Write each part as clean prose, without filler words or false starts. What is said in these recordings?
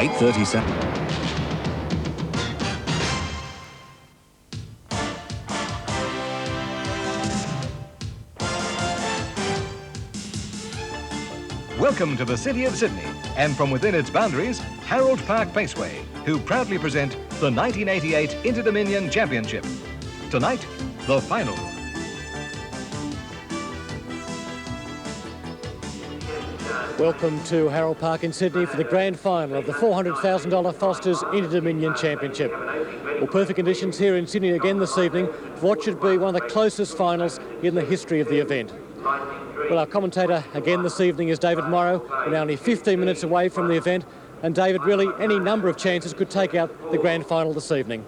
8:37. Welcome to the City of Sydney, and from within its boundaries, Harold Park Paceway, who proudly present the 1988 Inter-Dominion Championship. Tonight, the final. Welcome to Harold Park in Sydney for the grand final of the $400,000 Foster's Inter-Dominion Championship. Well, perfect conditions here in Sydney again this evening for what should be one of the closest finals in the history of the event. Well, our commentator again this evening is David Morrow. We're now only 15 minutes away from the event, and David, really any number of chances could take out the grand final this evening.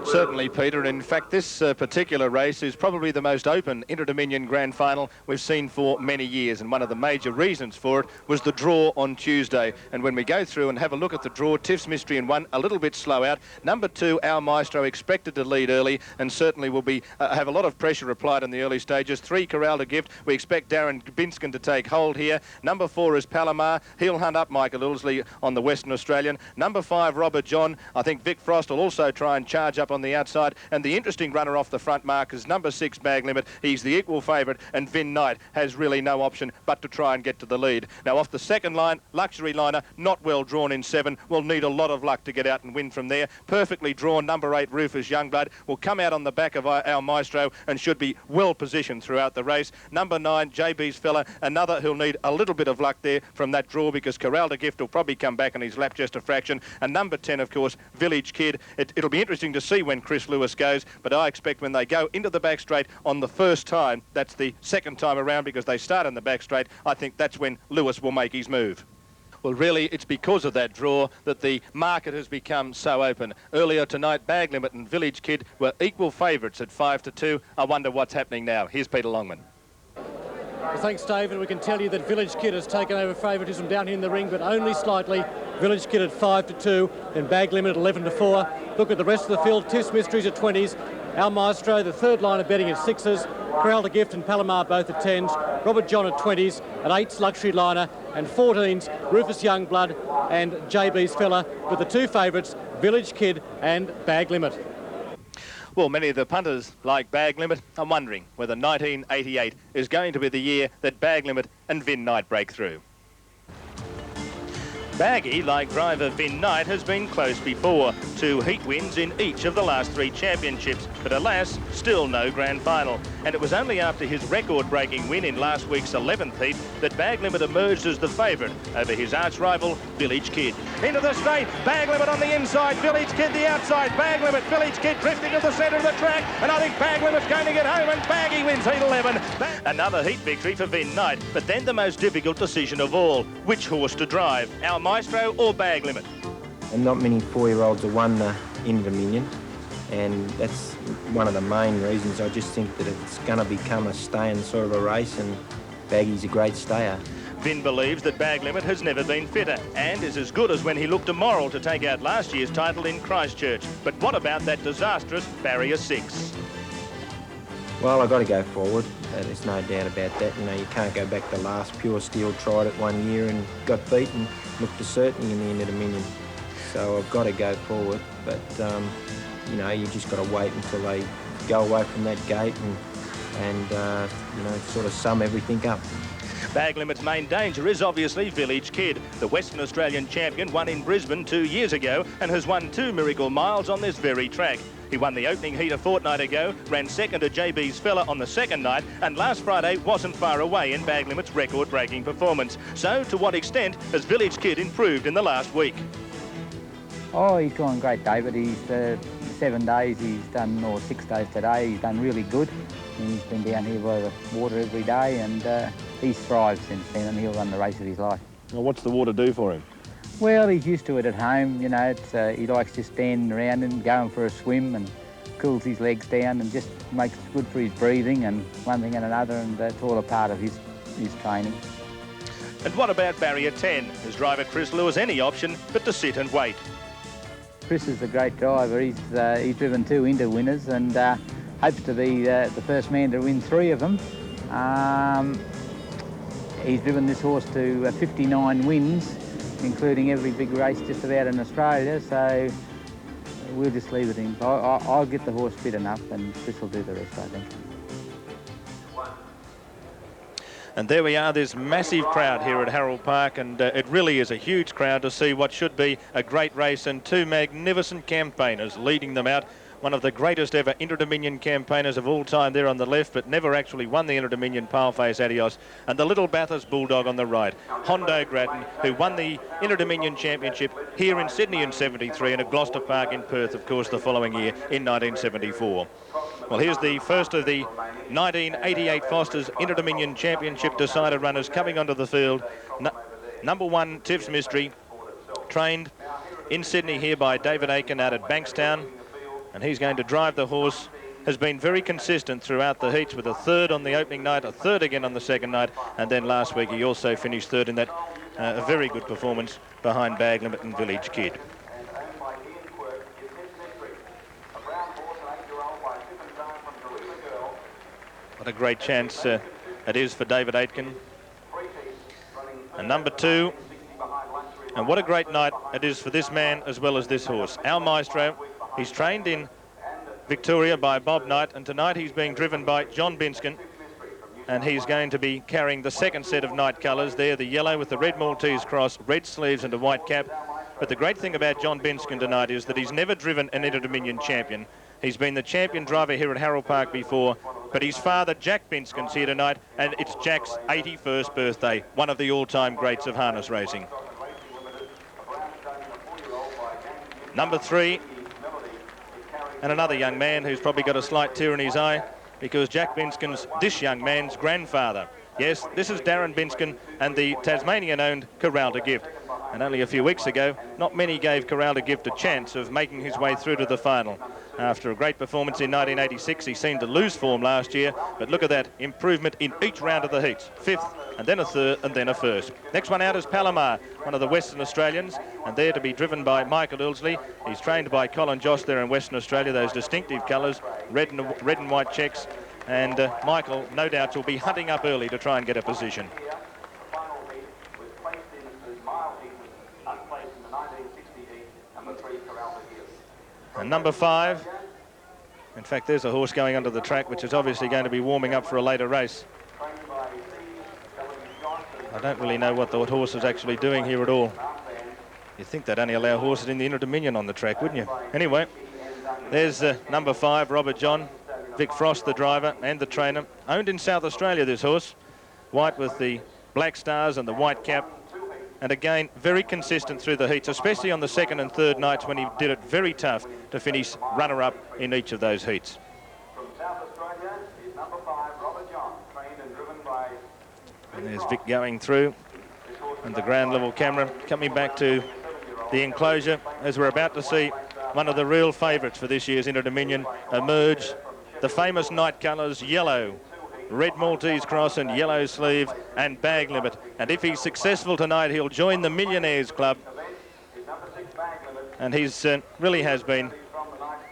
Certainly, Peter. In fact, this particular race is probably the most open Inter-Dominion Grand Final we've seen for many years, and one of the major reasons for it was the draw on Tuesday. And when we go through and have a look at the draw, Tiff's Mystery in 1 a little bit slow out. Number 2, Our Maestro, expected to lead early and certainly will be have a lot of pressure applied in the early stages. 3, Corral to Gift. We expect Darren Binskin to take hold here. Number 4 is Palomar. He'll hunt up Michael Ilsley on the Western Australian. Number 5, Robert John. I think Vic Frost will also try and charge up on the outside, and the interesting runner off the front mark is number 6, Bag Limit. He's the equal favourite, and Vin Knight has really no option but to try and get to the lead. Now off the second line, Luxury Liner, not well drawn in 7, will need a lot of luck to get out and win from there. Perfectly drawn, number 8, Rufus Youngblood, will come out on the back of Our Maestro and should be well positioned throughout the race. Number 9, JB's Fella, another who'll need a little bit of luck there from that draw, because Corral to Gift will probably come back on his lap just a fraction. And number 10, of course, Village Kid. It'll be interesting to see when Chris Lewis goes, but I expect when they go into the back straight on the first time, that's the second time around because they start in the back straight, I think that's when Lewis will make his move. Well, really, it's because of that draw that the market has become so open. Earlier tonight, Bag Limit and Village Kid were equal favourites at 5-2. I wonder what's happening now. Here's Peter Longman. Well, thanks, David. We can tell you that Village Kid has taken over favouritism down here in the ring, but only slightly. Village Kid at 5-2, then Bag Limit at 11-4. Look at the rest of the field. Tiff's Mysteries at 20s. Our Maestro, the third line of betting, at 6s. Corral to Gift and Palomar both at 10s. Robert John at 20s. At 8s, Luxury Liner. And 14s, Rufus Youngblood and JB's Fella, with the 2 favourites, Village Kid and Bag Limit. Well, many of the punters, like Bag Limit, are wondering whether 1988 is going to be the year that Bag Limit and Vin Knight break through. Baggy, like driver Vin Knight, has been close before. 2 heat wins in each of the last 3 championships, but alas, still no grand final. And it was only after his record-breaking win in last week's 11th heat that Bag Limit emerged as the favourite over his arch-rival, Village Kid. Into the straight, Bag Limit on the inside, Village Kid the outside, Bag Limit, Village Kid drifting to the centre of the track, and I think Bag Limit's going to get home, and Baggy wins heat 11. Another heat victory for Vin Knight, but then the most difficult decision of all, which horse to drive, Our Maestro or Bag Limit? And not many 4-year-olds have won the Inter-Dominion, and that's one of the main reasons. I just think that it's going to become a staying sort of a race, and Baggy's a great stayer. Vin believes that Bag Limit has never been fitter and is as good as when he looked immoral to take out last year's title in Christchurch. But what about that disastrous Barrier 6? Well, I've got to go forward. There's no doubt about that. You know, you can't go back to last. Pure Steel tried it 1 year and got beaten, looked a certainty in the Inter-Dominion. So I've got to go forward, but you know, you just got to wait until they go away from that gate and you know, sort of sum everything up. Bag Limit's main danger is obviously Village Kid. The Western Australian champion won in Brisbane 2 years ago and has won 2 miracle miles on this very track. He won the opening heat a fortnight ago, ran second to JB's Fella on the second night, and last Friday wasn't far away in Bag Limit's record-breaking performance. So, to what extent has Village Kid improved in the last week? Oh, he's gone great, David. He's 7 days he's done, or 6 days today, he's done really good. He's been down here by the water every day, and he's thrived since then, and he'll run the race of his life. Well, what's the water do for him? Well, he's used to it at home, you know. He likes just standing around and going for a swim and cools his legs down and just makes it good for his breathing and one thing and another, and that's all a part of his training. And what about Barrier 10? Has driver Chris Lewis any option but to sit and wait? Chris is a great driver. He's driven 2 Inter winners and hopes to be the first man to win 3 of them. He's driven this horse to 59 wins including every big race just about in Australia, so we'll just leave it in. I'll get the horse fit enough, and Chris will do the rest, I think. And there we are, this massive crowd here at Harold Park, and it really is a huge crowd to see what should be a great race, and two magnificent campaigners leading them out. One of the greatest ever Inter-Dominion campaigners of all time there on the left, but never actually won the Inter-Dominion Paleface Adios. And the little Bathurst Bulldog on the right, Hondo Grattan, who won the Inter-Dominion Championship here in Sydney in '73 and at Gloucester Park in Perth, of course, the following year in 1974. Well, here's the first of the 1988 Foster's Inter-Dominion Championship decider runners coming onto the field. Number 1, Tiff's Mystery, trained in Sydney here by David Aiken out at Bankstown. And he's going to drive the horse. Has been very consistent throughout the heats, with a third on the opening night, a third again on the second night, and then last week he also finished third in that a very good performance behind Bag Limit and Village Kid. What a great chance it is for David Aitken. And number 2, and what a great night it is for this man as well as this horse. Our Maestro, he's trained in Victoria by Bob Knight, and tonight he's being driven by John Binskin, and he's going to be carrying the second set of night colours there, the yellow with the red Maltese cross, red sleeves and a white cap. But the great thing about John Binskin tonight is that he's never driven an Inter-Dominion champion. He's been the champion driver here at Harold Park before, but his father, Jack Binskin's here tonight, and it's Jack's 81st birthday, one of the all-time greats of harness racing. Number 3, and another young man who's probably got a slight tear in his eye, because Jack Binskin's this young man's grandfather. Yes, this is Darren Binskin and the Tasmanian-owned Corral to Gift. And only a few weeks ago, not many gave Corral to Gift a chance of making his way through to the final. After a great performance in 1986, he seemed to lose form last year, but look at that improvement in each round of the heats. 5th, and then a 3rd, and then a 1st. Next one out is Palomar, one of the Western Australians, and there to be driven by Michael Ilsley. He's trained by Colin Joss there in Western Australia, those distinctive colours, red and white checks, and Michael, no doubt, will be hunting up early to try and get a position. And number 5, in fact, there's a horse going onto the track, which is obviously going to be warming up for a later race. I don't really know what the horse is actually doing here at all. You'd think they'd only allow horses in the Inter-Dominion on the track, wouldn't you? Anyway, there's number 5, Robert John. Vic Frost, the driver and the trainer. Owned in South Australia, this horse. White with the black stars and the white cap. And again, very consistent through the heats, especially on the second and third nights when he did it very tough to finish runner-up in each of those heats. From South Australia is number 5, Robert John, trained and driven by... And there's Vic going through, and the ground level camera coming back to the enclosure as we're about to see one of the real favourites for this year's Inter-Dominion emerge. The famous night colours, yellow, red Maltese cross and yellow sleeve and Bag Limit. And if he's successful tonight, he'll join the Millionaires Club. And he's really has been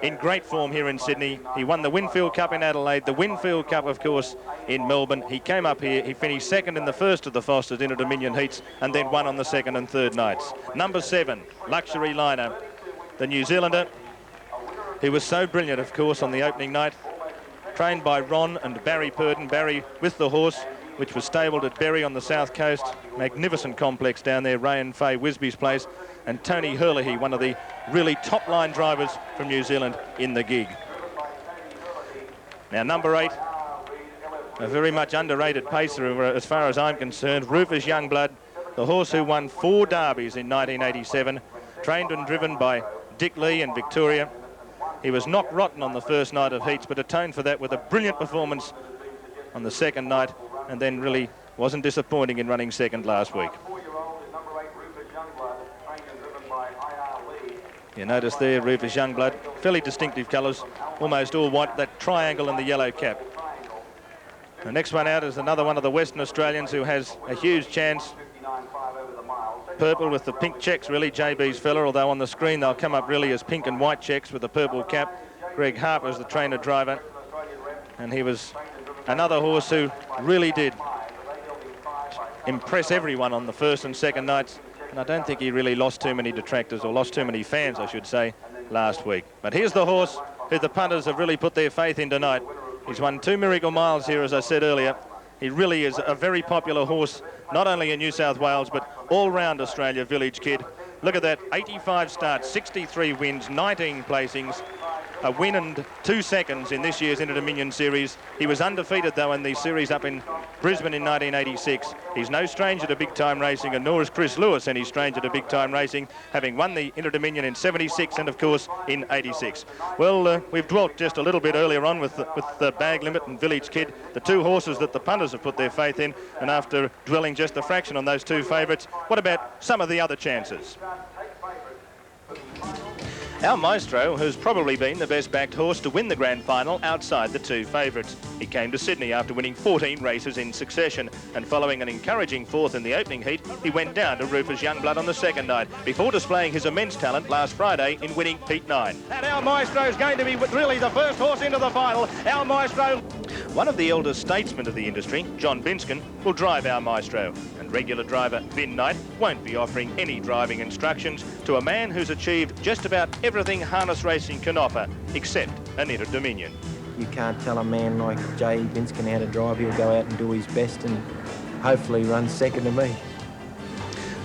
in great form here in Sydney. He won the Winfield Cup in Adelaide, the Winfield Cup, of course, in Melbourne. He came up here, he finished second in the first of the Foster's Inter-Dominion heats and then won on the second and third nights. Number 7, Luxury Liner, the New Zealander, who was so brilliant, of course, on the opening night. Trained by Ron and Barry Purdon. Barry with the horse, which was stabled at Berry on the south coast. Magnificent complex down there, Ray and Faye Wisby's place. And Tony Herlihy, one of the really top-line drivers from New Zealand in the gig. Now, number 8, a very much underrated pacer as far as I'm concerned, Rufus Youngblood, the horse who won 4 derbies in 1987, trained and driven by Dick Lee in Victoria. He was knocked rotten on the first night of heats, but atoned for that with a brilliant performance on the second night, and then really wasn't disappointing in running second last week. You notice there, Rufus Youngblood, fairly distinctive colours, almost all white, that triangle and the yellow cap. The next one out is another one of the Western Australians who has a huge chance. Purple with the pink checks, really, JB's fella, although on the screen they'll come up really as pink and white checks with the purple cap. Greg Harper's the trainer driver, and he was another horse who really did impress everyone on the first and second nights. And I don't think he really lost too many detractors, or lost too many fans, I should say, last week. But here's the horse who the punters have really put their faith in tonight. He's won 2 Miracle Miles here, as I said earlier. He really is a very popular horse, not only in New South Wales, but all round Australia, Village Kid. Look at that, 85 starts, 63 wins, 19 placings, a win and 2 seconds in this year's Inter-Dominion Series. He was undefeated, though, in the series up in Brisbane in 1986. He's no stranger to big-time racing, and nor is Chris Lewis any stranger to big-time racing, having won the Inter-Dominion in 76 and, of course, in 86. Well, we've dwelt just a little bit earlier on with the Bag Limit and Village Kid, the two horses that the punters have put their faith in, and after dwelling just a fraction on those two favourites, what about some of the other chances? Our Maestro has probably been the best-backed horse to win the grand final outside the two favourites. He came to Sydney after winning 14 races in succession, and following an encouraging fourth in the opening heat, he went down to Rufus Youngblood on the second night, before displaying his immense talent last Friday in winning Heat 9. And our Maestro is going to be really the first horse into the final. Our Maestro... One of the elder statesmen of the industry, John Binskin, will drive our Maestro, and regular driver Vin Knight won't be offering any driving instructions to a man who's achieved just about everything harness racing can offer, except an Inter-Dominion. You can't tell a man like Jay Binskin how to drive. He'll go out and do his best and hopefully run second to me.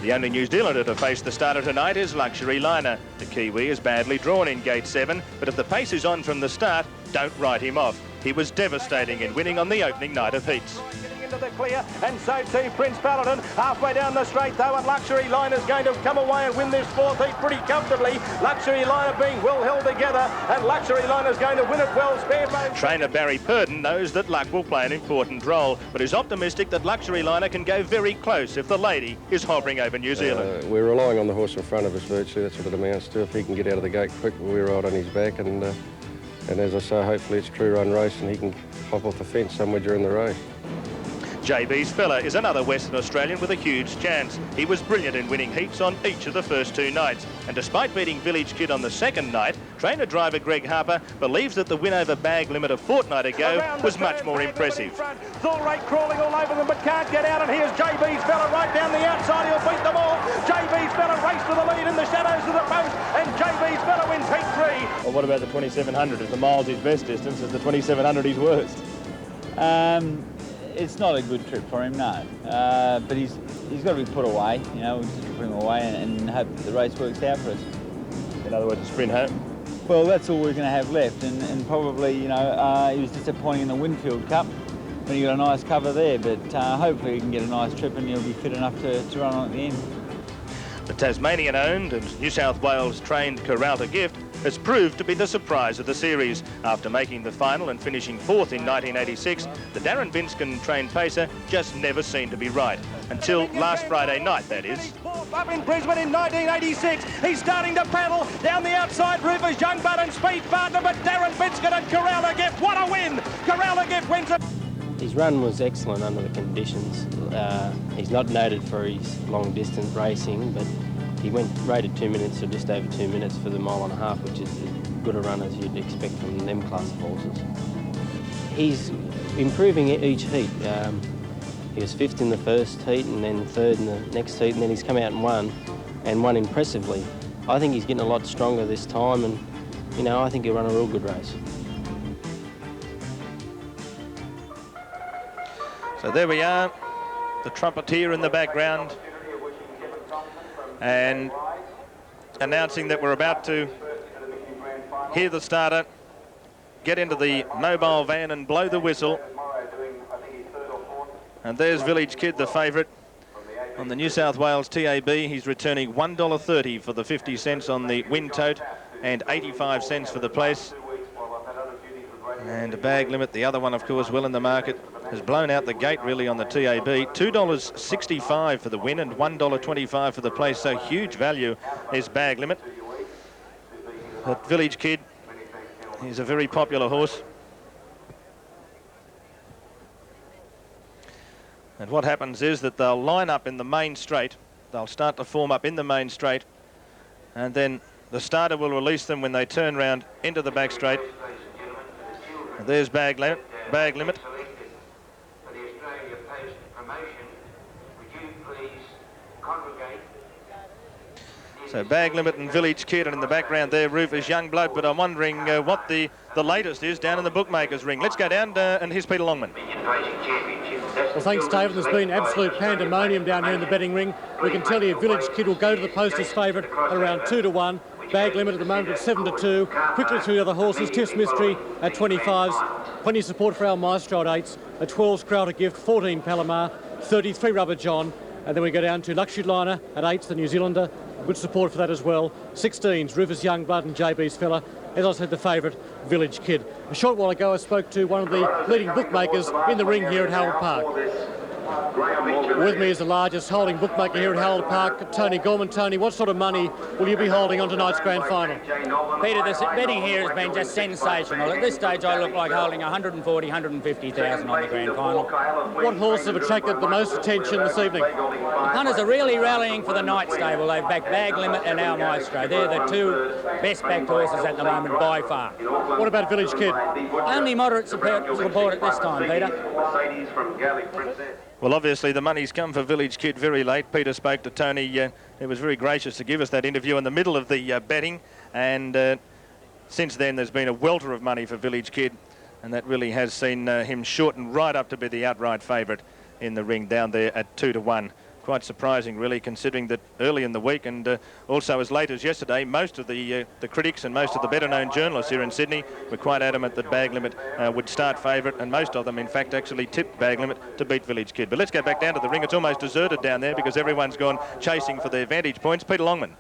The only New Zealander to face the starter tonight is Luxury Liner. The Kiwi is badly drawn in Gate 7, but if the pace is on from the start, don't write him off. He was devastating in winning on the opening night of heats. Into the clear, and so too Prince Paladin. Halfway down the straight though, and Luxury Liner's going to come away and win this fourth heat pretty comfortably. Luxury Liner being well held together, and Luxury Liner's going to win it well. Trainer Barry Purdon knows that luck will play an important role, but is optimistic that Luxury Liner can go very close if the lady is hovering over New Zealand. We're relying on the horse in front of us virtually. That's what it amounts to. If he can get out of the gate quick, we're right on his back, and as I say, hopefully it's a true run race and he can hop off the fence somewhere during the race. JB's Fella is another Western Australian with a huge chance. He was brilliant in winning heats on each of the first two nights, and despite beating Village Kid on the second night, trainer driver Greg Harper believes that the win over Bag Limit a fortnight ago was much more impressive. Thorrate crawling all over them but can't get out, and here's JB's Fella right down the outside. He'll beat them all. JB's Fella race to the lead in the shadows of the post, and JB's Fella wins heat 3. Well, what about the 2700? If the mile's his best distance, is the 2700 his worst? It's not a good trip for him, no. But he's got to be put away, you know. We'll just put him away and hope that the race works out for us. In other words, a sprint home? Well, that's all we're going to have left, and probably, you know, he was disappointing in the Winfield Cup when he got a nice cover there, but hopefully he can get a nice trip and he'll be fit enough to run on at the end. The Tasmanian-owned and New South Wales-trained Corralta Gift has proved to be the surprise of the series. After making the final and finishing fourth in 1986, the Darren Binskin-trained pacer just never seemed to be right. Until last Friday night, that is. Up in Brisbane in 1986, he's starting to paddle down the outside. Rufus Youngblood and speed partner, but Darren Binskin and Corralta Gift, what a win! Corralta Gift wins it. His run was excellent under the conditions. He's not noted for his long-distance racing, but he rated 2 minutes, or just over 2 minutes for the mile and a half, which is as good a run as you'd expect from them class of horses. He's improving each heat. He was fifth in the first heat and then third in the next heat, and then he's come out and won impressively. I think he's getting a lot stronger this time, and you know, I think he'll run a real good race. So there we are, the trumpeter in the background, and announcing that we're about to hear the starter get into the mobile van and blow the whistle. And there's Village Kid, the favourite on the New South Wales TAB. He's returning $1.30 for the 50 cents on the win tote and 85 cents for the place. And a Bag Limit, the other one, of course, well in the market, has blown out the gate really on the TAB. $2.65 for the win and $1.25 for the place. So huge value is Bag Limit. But Village Kid, he's a very popular horse. And what happens is that they'll line up in the main straight. They'll start to form up in the main straight. And then the starter will release them when they turn round into the back straight. And there's Bag Limit. For the Australia Post promotion, would you please congregate So Bag Limit and Village Kid, and in the background there, Rufus Youngblood. But I'm wondering what the latest is down in the bookmakers' ring. Let's go down and here's Peter Longman. Well, thanks, David. There's been absolute pandemonium down here in the betting ring. We can tell you Village Kid will go to the post as favourite at around 2 to 1. Bag Limit at the moment at 7 to 2. Quickly through the other horses. Tiff's Mystery at 25s. Plenty of support for our Maestro at 8s. At 12's Crowder Gift, 14 Palomar, 33 Rubber John. And then we go down to Luxury Liner at 8s, the New Zealander. Good support for that as well. 16s, Rufus Youngblood and JB's Fella. As I said, the favourite, Village Kid. A short while ago, I spoke to one of the leading bookmakers in the ring here at Harold Park. With me is the largest holding bookmaker here at Harold Park, Tony Gorman. Tony, what sort of money will you be holding on tonight's grand final? Peter, the betting here has been just sensational. At this stage, I look like holding 140, 150,000 on the grand final. What horses have attracted the most attention this evening? The punters are really rallying for the night stable. They've backed Bag Limit and our Maestro. They're the two best backed horses at the moment by far. What about Village Kid? Only moderate support at this time, Peter. Well, obviously the money's come for Village Kid very late. Peter spoke to Tony. He was very gracious to give us that interview in the middle of the betting, and since then there's been a welter of money for Village Kid, and that really has seen him shorten right up to be the outright favourite in the ring down there at 2 to 1. Quite surprising, really, considering that early in the week and also as late as yesterday, most of the critics and most of the better-known journalists here in Sydney were quite adamant that Bag Limit would start favourite, and most of them, in fact, actually tipped Bag Limit to beat Village Kid. But let's go back down to the ring. It's almost deserted down there because everyone's gone chasing for their vantage points. Peter Longman.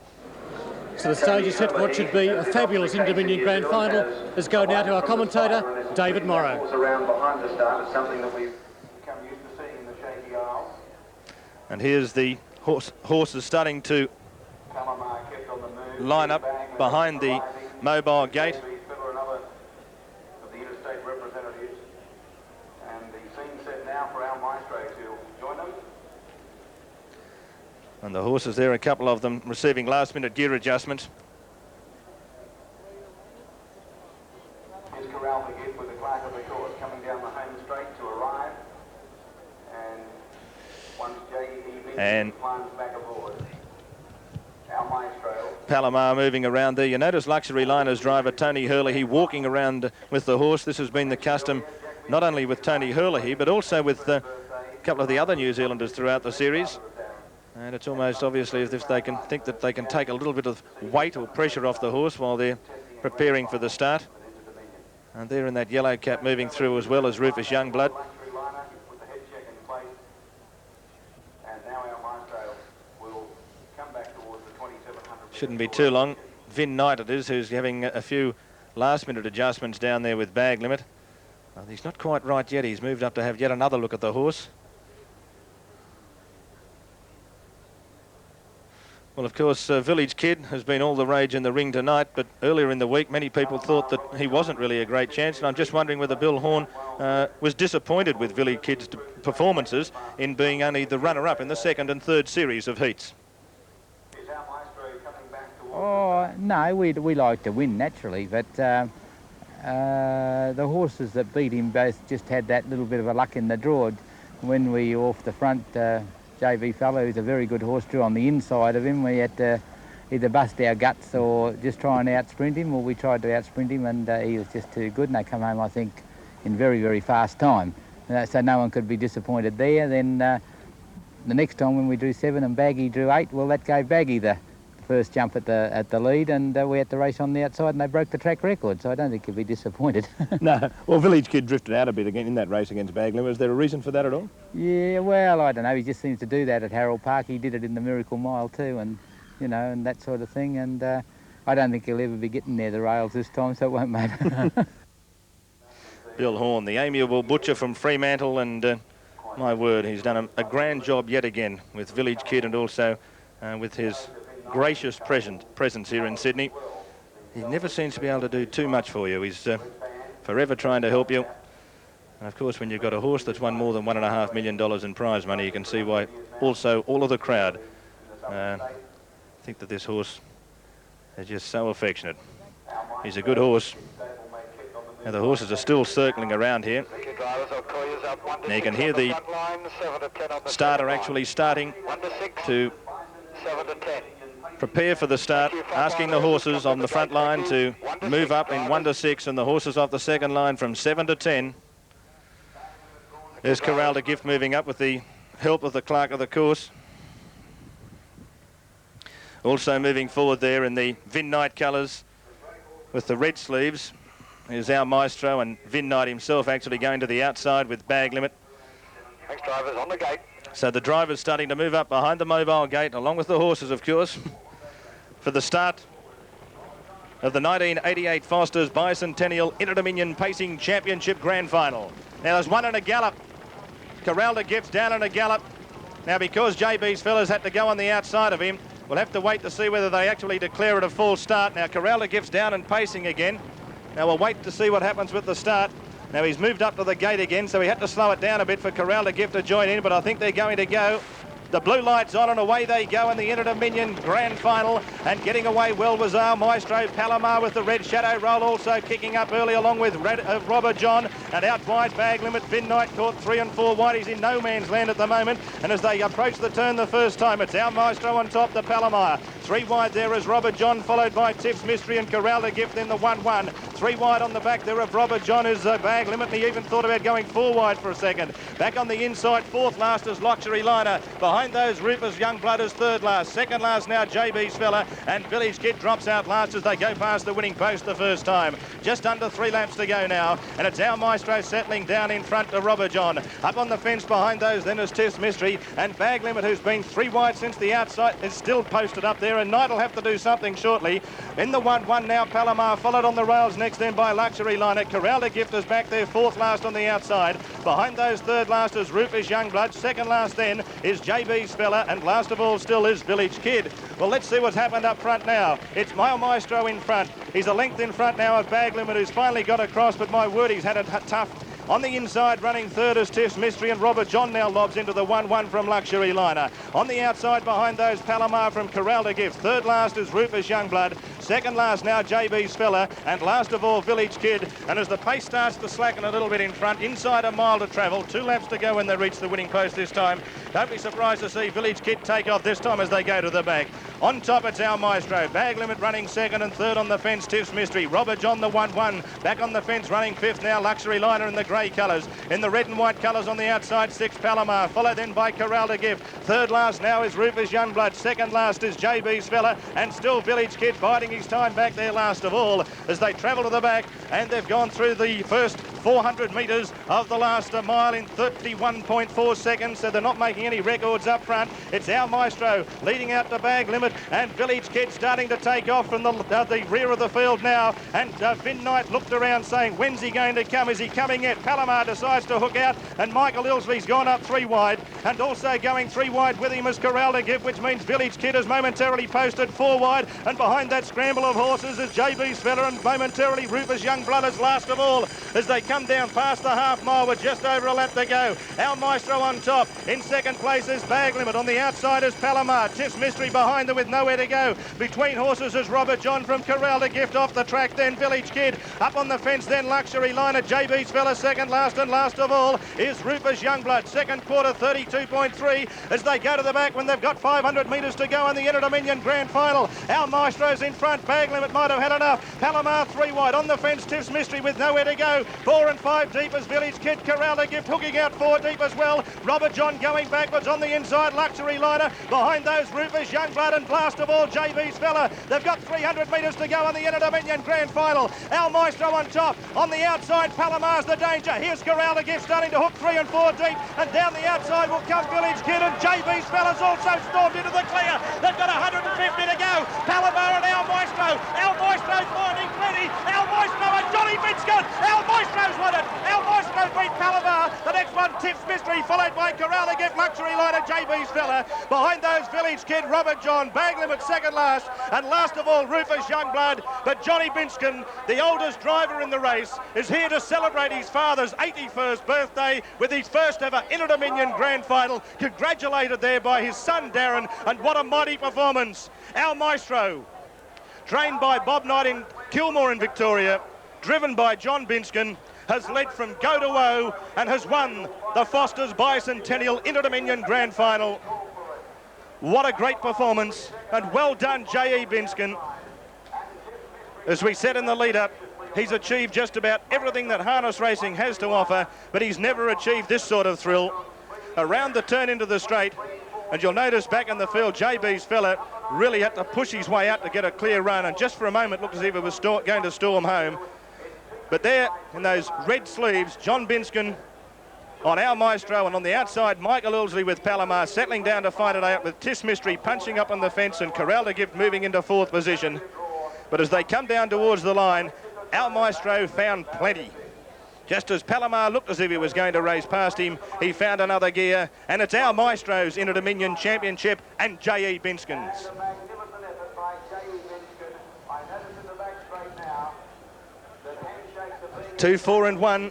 So the stage is set for what should be a fabulous Indominion Grand Final. Let's go now to our commentator, David Morrow. Around behind the start is something that we've become used to seeing in the Shaky Isles. And here's the horses starting to line up behind the mobile gate. And the horses there, a couple of them receiving last-minute gear adjustments. Here's Corral the Gift with the clerk of the course coming down the home straight to arrive. And once And climbs back aboard. Our Maestro. Palomar moving around there. You notice Luxury Liner's driver Tony Herlihy walking around with the horse. This has been the custom not only with Tony Herlihy but also with a couple of the other New Zealanders throughout the series. And it's almost obviously as if they can think that they can take a little bit of weight or pressure off the horse while they're preparing for the start. And they're in that yellow cap moving through as well as Rufus Youngblood. Shouldn't be too long. Vin Knight it is who's having a few last-minute adjustments down there with Bag Limit. He's not quite right yet. He's moved up to have yet another look at the horse. Well, of course, Village Kid has been all the rage in the ring tonight, but earlier in the week, many people thought that he wasn't really a great chance, and I'm just wondering whether Bill Horn was disappointed with Village Kid's performances in being only the runner-up in the second and third series of heats. Oh, no, we like to win, naturally, but the horses that beat him both just had that little bit of a luck in the draw. When we off the front, JB Fellow, who's a very good horse, drew on the inside of him. We had to either bust our guts or just try and out-sprint him, or we tried to out-sprint him, and he was just too good, and they come home, I think, in very, very fast time. So no one could be disappointed there. Then the next time when we drew 7 and Baggy drew 8, well, that gave Baggy the first jump at the lead, and we had to race on the outside, and they broke the track record, so I don't think he'd be disappointed. No, well, Village Kid drifted out a bit again in that race against Bag Limit. Was there a reason for that at all? Yeah, well, I don't know. He just seems to do that at Harold Park. He did it in the Miracle Mile too, and, you know, and that sort of thing, and I don't think he'll ever be getting near the rails this time, so it won't matter. Bill Horn, the amiable butcher from Fremantle, and my word, he's done a grand job yet again with Village Kid, and also with his gracious presence here in Sydney. He never seems to be able to do too much for you. He's forever trying to help you. And of course, when you've got a horse that's won more than $1.5 million in prize money, you can see why also all of the crowd think that this horse is just so affectionate. He's a good horse. Now the horses are still circling around here. Now you can hear the starter actually starting to prepare for the start, asking the horses on the front line to move up in 1 to 6 and the horses off the second line from 7 to 10. There's Corral de Gift moving up with the help of the clerk of the course. Also moving forward there in the Vin Knight colours with the red sleeves is our Maestro, and Vin Knight himself actually going to the outside with Bag Limit. Thanks, drivers, on the gate. So the driver's starting to move up behind the mobile gate, along with the horses, of course, for the start of the 1988 Foster's Bicentennial Inter-Dominion Pacing Championship Grand Final. Now there's one in a gallop. Corral de Gift's down in a gallop. Now because JB's fellas had to go on the outside of him, we'll have to wait to see whether they actually declare it a full start. Now Corral de Gift's down and pacing again. Now we'll wait to see what happens with the start. Now he's moved up to the gate again, so he had to slow it down a bit for Corral de Gift to join in, but I think they're going to go. The blue light's on and away they go in the Inter-Dominion Grand Final, and getting away well was our Maestro Palomar with the red shadow roll, also kicking up early along with Robert John, and out wide Bag Limit. Vin Knight caught 3 and 4 wide. He's in no man's land at the moment, and as they approach the turn the first time, it's our Maestro on top, the Palomar. 3 wide there is Robert John, followed by Tips Mystery and Corral de Gift in the 1-1. 3 wide on the back there of Robert John is Bag Limit, and he even thought about going 4 wide for a second. Back on the inside, 4th last is Luxury Liner. Behind those, Rufus Youngblood is 3rd last. 2nd last now, JB's Fella, and Village Kid drops out last as they go past the winning post the first time. Just under 3 laps to go now, and it's our Maestro settling down in front to Robert John. Up on the fence behind those then is Tips Mystery, and Bag Limit, who's been 3 wide since the outside, is still posted up there, and Knight will have to do something shortly. In the 1-1 now, Palomar, followed on the rails next then by Luxury Liner. Corral de Gift is back there, 4th last on the outside. Behind those, 3rd last is Rufus Youngblood. 2nd last then is JB's Fella, and last of all still is Village Kid. Well, let's see what's happened up front now. It's my Maestro in front. He's a length in front now of Bag Limit, who's finally got across, but my word, he's had it tough. On the inside, running 3rd is Tiff's Mystery, and Robert John now lobs into the 1-1 from Luxury Liner. On the outside, behind those, Palomar from Corral de Gift. 3rd last is Rufus Youngblood. 2nd last now, JB's Fella, and last of all, Village Kid. And as the pace starts to slacken a little bit in front, inside a mile to travel, 2 laps to go when they reach the winning post this time. Don't be surprised to see Village Kid take off this time as they go to the back. On top, it's our Maestro. Bag Limit running 2nd, and 3rd on the fence, Tiff's Mystery. Robert John, the 1-1. Back on the fence, running 5th now, Luxury Liner in the grey colours. In the red and white colours on the outside, 6th Palomar, followed then by Corral de Gift. 3rd last now is Rufus Youngblood. 2nd last is JB's Fella, and still Village Kid biding his time back there last of all as they travel to the back, and they've gone through the first 400 metres of the last mile in 31.4 seconds, so they're not making any records up front. It's our Maestro leading out to Bag Limit, and Village Kid starting to take off from the rear of the field now, and Vin Knight looked around saying, when's he going to come? Is he coming yet? Palomar decides to hook out, and Michael Ilsley's gone up 3 wide, and also going 3 wide with him is Corral de Gift, which means Village Kid is momentarily posted 4 wide, and behind that scramble of horses is JB's Fella, and momentarily Rufus Youngblood is last of all as they come down past the half mile with just over a lap to go. Our Maestro on top. In 2nd place is Bag Limit. On the outside is Palomar. Tiff's Mystery behind them with nowhere to go. Between horses is Robert John from Corral de Gift off the track, then Village Kid. Up on the fence then Luxury Liner. JB's Fella 2nd last, and last of all is Rufus Youngblood. 2nd quarter 32.3 as they go to the back when they've got 500 metres to go in the Inter-Dominion Grand Final. Our Maestro's in front. Bag Limit might have had enough. Palomar 3 wide. On the fence, Tiff's Mystery with nowhere to go. 4 and 5 deep as Village Kid. Corral de Gift hooking out 4 deep as well. Robert John going backwards on the inside. Luxury Liner. Behind those, Rufus Youngblood, and last of all, JB's Fella. They've got 300 metres to go in the Inter-Dominion Grand Final. Our Maestro on top. On the outside, Palomar's the danger. Here's Corral de Gift starting to hook 3 and 4 deep, and down the outside will come Village Kid, and JB's Fella's also stormed into the clear. They've got 150 to go. Palomar and our Maestro. Our Maestro's finding plenty. Our Maestro and Johnny Binskin. Our Maestro's won it. Our Maestro beat Palomar. The next one, Tiff's Mystery, followed by Corral de Gift, Luxury Liner, JB's Fella. Behind those, Village Kid, Robert John, Bag Limit 2nd last, and last of all, Rufus Youngblood. But Johnny Binskin, the oldest driver in the race, is here to celebrate his father's 81st birthday with his first ever Inter-Dominion Grand Final. Congratulated there by his son Darren, and what a mighty performance. Our Maestro, trained by Bob Knight in Kilmore in Victoria, driven by John Binskin, has led from go to woe and has won the Foster's Bicentennial Inter-Dominion Grand Final. What a great performance, and well done, J.E. Binskin. As we said in the lead-up, he's achieved just about everything that harness racing has to offer, but he's never achieved this sort of thrill. Around the turn into the straight, and you'll notice back in the field, JB's fella really had to push his way out to get a clear run, and just for a moment looked as if it was going to storm home. But there, in those red sleeves, John Binskin on Our Maestro, and on the outside, Michael Ilsley with Palomar settling down to fight it out with Tis Mystery punching up on the fence and Corral de Gift moving into 4th position. But as they come down towards the line, Our Maestro found plenty. Just as Palomar looked as if he was going to race past him, he found another gear, and it's Our Maestro's Inter-Dominion Championship and J.E. Binskin's. 2, 4 and 1.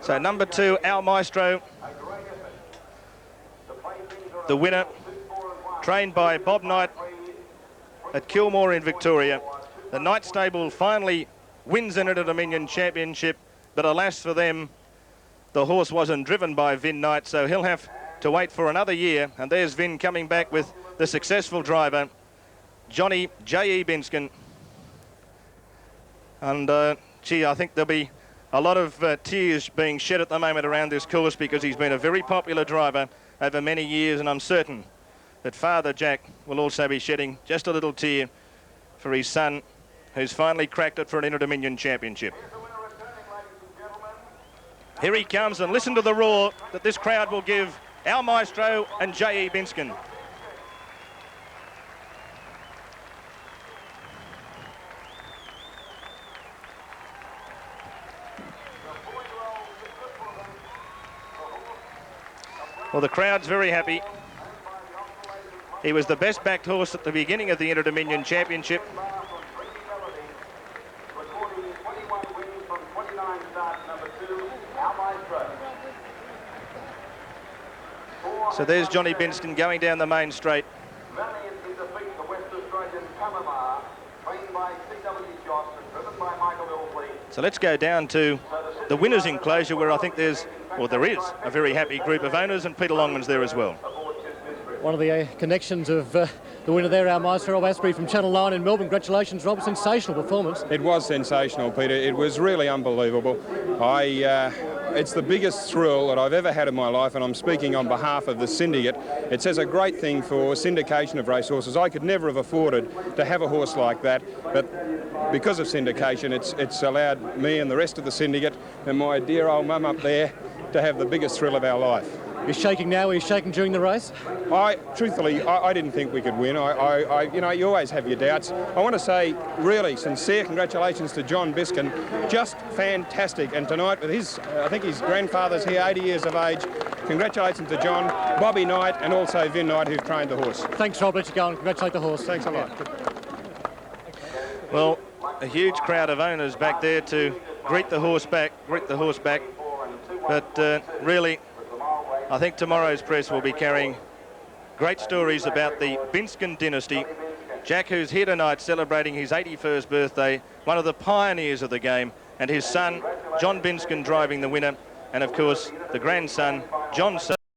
So number 2, Our Maestro, the winner, trained by Bob Knight at Kilmore in Victoria. The Knight stable finally wins an Inter-Dominion Championship, but alas for them, the horse wasn't driven by Vin Knight, so he'll have to wait for another year. And there's Vin coming back with the successful driver, Johnny J.E. Binskin. And gee, I think there'll be a lot of tears being shed at the moment around this course, because he's been a very popular driver over many years, and I'm certain that Father Jack will also be shedding just a little tear for his son, who's finally cracked it for an Inter-Dominion Championship. Here he comes, and listen to the roar that this crowd will give Our Maestro and J.E. Binskin. Well, the crowd's very happy. He was the best backed horse at the beginning of the Inter-Dominion Championship. So there's Johnny Binskin going down the main straight. So let's go down to the winners' enclosure, where I think there is a very happy group of owners, and Peter Longman's there as well. One of the connections of the winner there, Our Maestro, Rob Asprey from Channel 9 in Melbourne. Congratulations, Rob. Sensational performance. It was sensational, Peter. It was really unbelievable. It's the biggest thrill that I've ever had in my life, and I'm speaking on behalf of the syndicate. It says a great thing for syndication of racehorses. I could never have afforded to have a horse like that, but because of syndication, it's allowed me and the rest of the syndicate and my dear old mum up there to have the biggest thrill of our life. You're shaking now. Were you shaking during the race? Truthfully, I didn't think we could win. You know, you always have your doubts. I want to say really sincere congratulations to John Binskin. Just fantastic. And tonight with his, I think his grandfather's here, 80 years of age. Congratulations to John, Bobby Knight, and also Vin Knight, who've trained the horse. Thanks, Rob. Let you go and congratulate the horse. Thanks a lot. Well, a huge crowd of owners back there to greet the horse back. But really, I think tomorrow's press will be carrying great stories about the Binskin dynasty. Jack, who's here tonight celebrating his 81st birthday, one of the pioneers of the game, and his son, John Binskin, driving the winner, and of course, the grandson, John